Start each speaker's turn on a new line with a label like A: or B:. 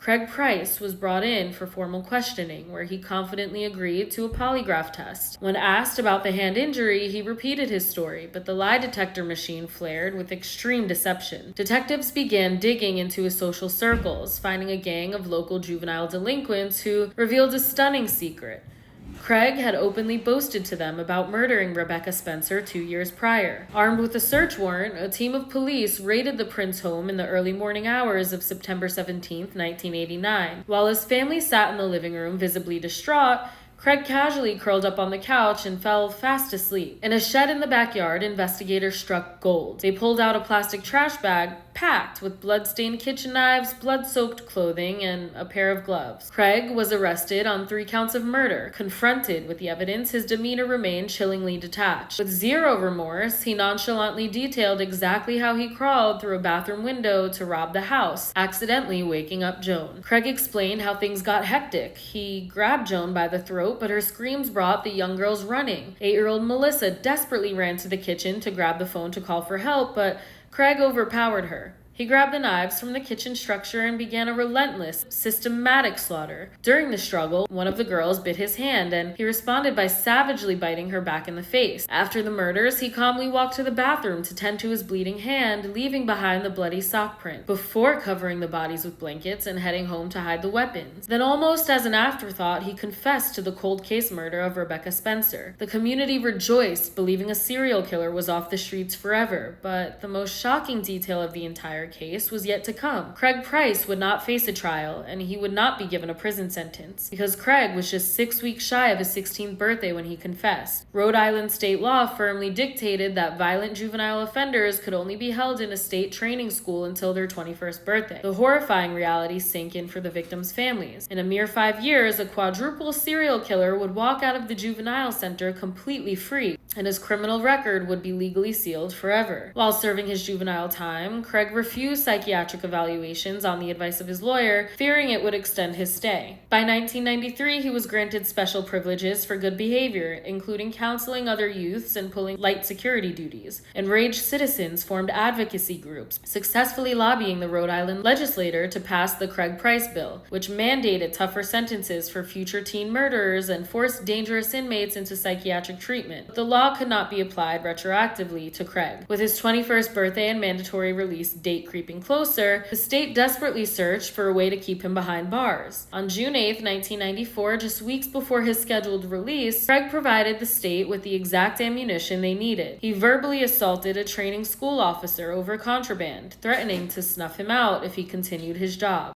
A: Craig Price was brought in for formal questioning, where he confidently agreed to a polygraph test. When asked about the hand injury, he repeated his story, but the lie detector machine flared with extreme deception. Detectives began digging into his social circles, finding a gang of local juvenile delinquents who revealed a stunning secret. Craig had openly boasted to them about murdering Rebecca Spencer 2 years prior. Armed with a search warrant, a team of police raided the Prince home in the early morning hours of September 17, 1989. While his family sat in the living room, visibly distraught, Craig casually curled up on the couch and fell fast asleep. In a shed in the backyard, investigators struck gold. They pulled out a plastic trash bag packed with blood-stained kitchen knives, blood-soaked clothing, and a pair of gloves. Craig was arrested on 3 counts of murder. Confronted with the evidence, his demeanor remained chillingly detached. With zero remorse, he nonchalantly detailed exactly how he crawled through a bathroom window to rob the house, accidentally waking up Joan. Craig explained how things got hectic. He grabbed Joan by the throat, but her screams brought the young girls running. 8-year-old Melissa desperately ran to the kitchen to grab the phone to call for help, but Craig overpowered her. He grabbed the knives from the kitchen structure and began a relentless, systematic slaughter. During the struggle, one of the girls bit his hand, and he responded by savagely biting her back in the face. After the murders, he calmly walked to the bathroom to tend to his bleeding hand, leaving behind the bloody sock print, before covering the bodies with blankets and heading home to hide the weapons. Then, almost as an afterthought, he confessed to the cold case murder of Rebecca Spencer. The community rejoiced, believing a serial killer was off the streets forever, but the most shocking detail of the entire case was yet to come. Craig Price would not face a trial, and he would not be given a prison sentence, because Craig was just 6 weeks shy of his 16th birthday when he confessed. Rhode Island state law firmly dictated that violent juvenile offenders could only be held in a state training school until their 21st birthday. The horrifying reality sank in for the victims' families. In a mere 5 years, a quadruple serial killer would walk out of the juvenile center completely free, and his criminal record would be legally sealed forever. While serving his juvenile time, Craig refused psychiatric evaluations on the advice of his lawyer, fearing it would extend his stay. By 1993, he was granted special privileges for good behavior, including counseling other youths and pulling light security duties. Enraged citizens formed advocacy groups, successfully lobbying the Rhode Island legislature to pass the Craig Price bill, which mandated tougher sentences for future teen murderers and forced dangerous inmates into psychiatric treatment. The law could not be applied retroactively to Craig. With his 21st birthday and mandatory release date creeping closer, the state desperately searched for a way to keep him behind bars. On June 8, 1994, just weeks before his scheduled release, Craig provided the state with the exact ammunition they needed. He verbally assaulted a training school officer over contraband, threatening to snuff him out if he continued his job.